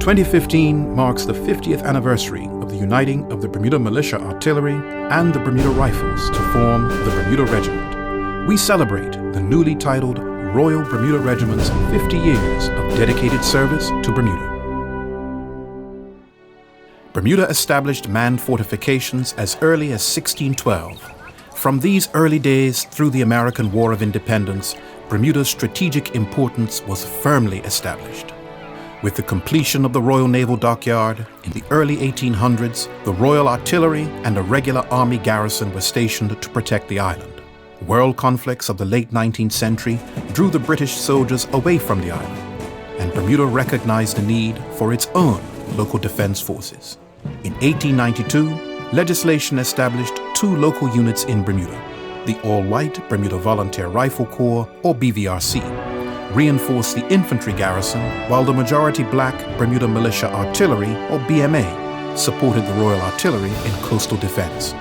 2015 marks the 50th anniversary of the uniting of the Bermuda Militia Artillery and the Bermuda Rifles to form the Bermuda Regiment. We celebrate the newly titled Royal Bermuda Regiment's 50 years of dedicated service to Bermuda. Bermuda established manned fortifications as early as 1612. From these early days through the American War of Independence, Bermuda's strategic importance was firmly established. With the completion of the Royal Naval Dockyard in the early 1800s, the Royal Artillery and a regular Army garrison were stationed to protect the island. World conflicts of the late 19th century drew the British soldiers away from the island, and Bermuda recognized the need for its own local defense forces. In 1892, legislation established two local units in Bermuda, the all-white Bermuda Volunteer Rifle Corps, or BVRC, reinforced the infantry garrison, while the majority-black Bermuda Militia Artillery, or BMA, supported the Royal Artillery in coastal defense.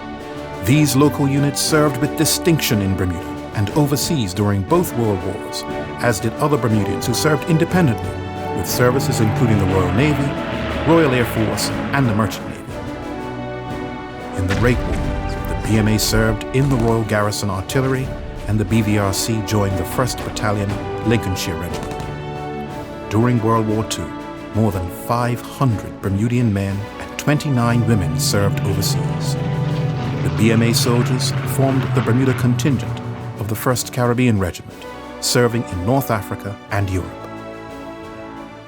These local units served with distinction in Bermuda and overseas during both World Wars, as did other Bermudians who served independently, with services including the Royal Navy, Royal Air Force, and the Merchant Navy. In the Great War, the BMA served in the Royal Garrison Artillery, and the BVRC joined the 1st Battalion, Lincolnshire Regiment. During World War II, more than 500 Bermudian men and 29 women served overseas. The BMA soldiers formed the Bermuda contingent of the 1st Caribbean Regiment, serving in North Africa and Europe.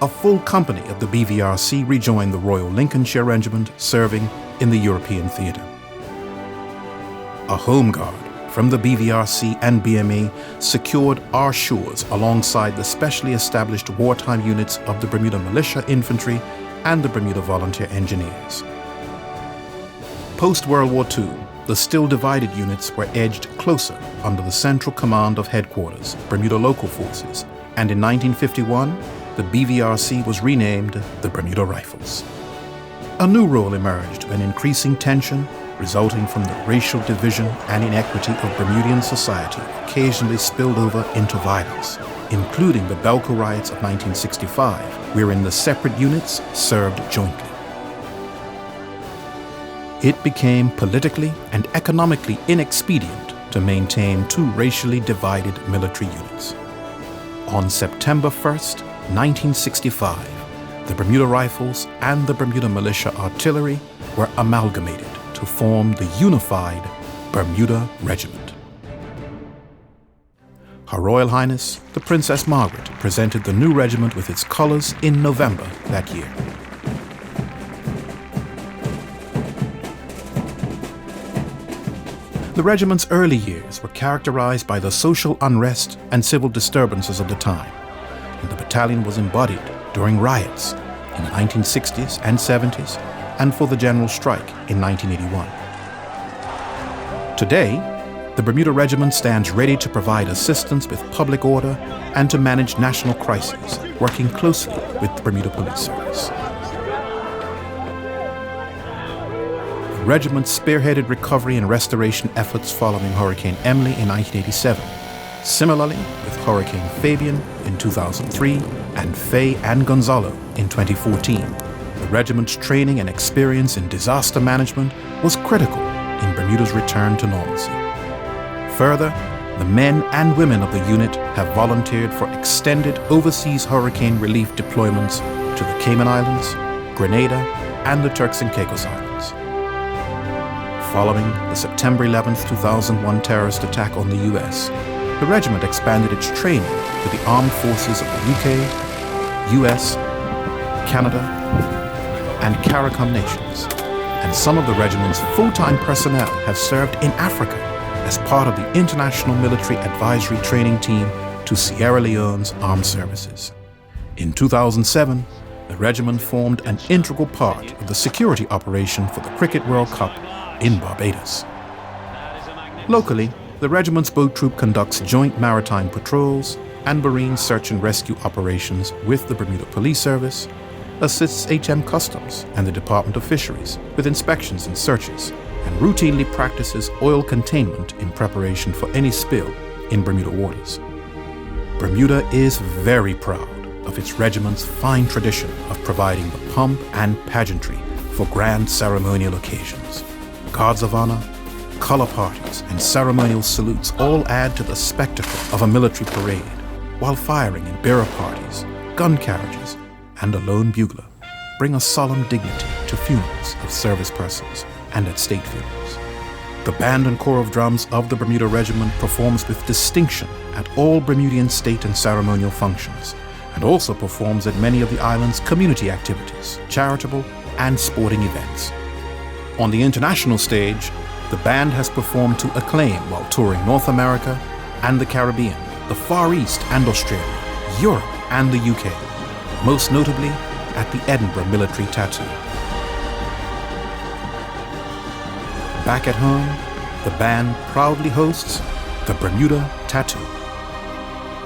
A full company of the BVRC rejoined the Royal Lincolnshire Regiment, serving in the European theatre. A home guard from the BVRC and BMA secured our shores alongside the specially established wartime units of the Bermuda Militia Infantry and the Bermuda Volunteer Engineers. Post-World War II, the still divided units were edged closer under the central command of headquarters, Bermuda Local Forces, and in 1951, the BVRC was renamed the Bermuda Rifles. A new role emerged when increasing tension resulting from the racial division and inequity of Bermudian society occasionally spilled over into violence, including the Belco riots of 1965, wherein the separate units served jointly. It became politically and economically inexpedient to maintain two racially divided military units. On September 1st, 1965, the Bermuda Rifles and the Bermuda Militia Artillery were amalgamated to form the unified Bermuda Regiment. Her Royal Highness, the Princess Margaret, presented the new regiment with its colors in November that year. The regiment's early years were characterized by the social unrest and civil disturbances of the time, and the battalion was embodied during riots in the 1960s and 70s and for the general strike in 1981. Today, the Bermuda Regiment stands ready to provide assistance with public order and to manage national crises, working closely with the Bermuda Police Service. The regiment spearheaded recovery and restoration efforts following Hurricane Emily in 1987. Similarly, with Hurricane Fabian in 2003 and Faye and Gonzalo in 2014, the regiment's training and experience in disaster management was critical in Bermuda's return to normalcy. Further, the men and women of the unit have volunteered for extended overseas hurricane relief deployments to the Cayman Islands, Grenada, and the Turks and Caicos Islands. Following the September 11, 2001 terrorist attack on the U.S., the regiment expanded its training to the armed forces of the UK, US, Canada, and CARICOM nations, and some of the regiment's full-time personnel have served in Africa as part of the International Military Advisory Training Team to Sierra Leone's armed services. In 2007, the regiment formed an integral part of the security operation for the Cricket World Cup in Barbados. Locally, the regiment's boat troop conducts joint maritime patrols and marine search and rescue operations with the Bermuda Police Service, assists HM Customs and the Department of Fisheries with inspections and searches, and routinely practices oil containment in preparation for any spill in Bermuda waters. Bermuda is very proud of its regiment's fine tradition of providing the pomp and pageantry for grand ceremonial occasions. Guards of honor, color parties, and ceremonial salutes all add to the spectacle of a military parade, while firing in bearer parties, gun carriages, and a lone bugler bring a solemn dignity to funerals of service persons and at state funerals. The band and corps of drums of the Bermuda Regiment performs with distinction at all Bermudian state and ceremonial functions, and also performs at many of the island's community activities, charitable and sporting events. On the international stage, the band has performed to acclaim while touring North America and the Caribbean, the Far East and Australia, Europe and the UK, most notably at the Edinburgh Military Tattoo. Back at home, the band proudly hosts the Bermuda Tattoo.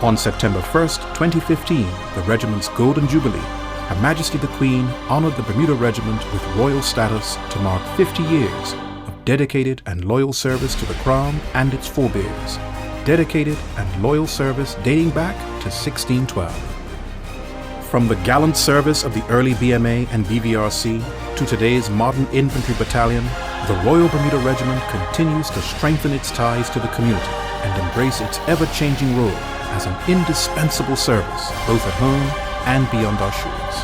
On September 1st, 2015, the regiment's Golden Jubilee, Her Majesty the Queen honored the Bermuda Regiment with royal status to mark 50 years of dedicated and loyal service to the Crown and its forebears. Dedicated and loyal service dating back to 1612. From the gallant service of the early BMA and BVRC to today's modern infantry battalion, the Royal Bermuda Regiment continues to strengthen its ties to the community and embrace its ever-changing role as an indispensable service both at home and beyond our shores.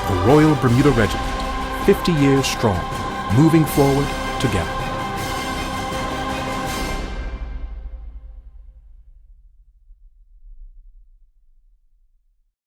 The Royal Bermuda Regiment, 50 years strong, moving forward together.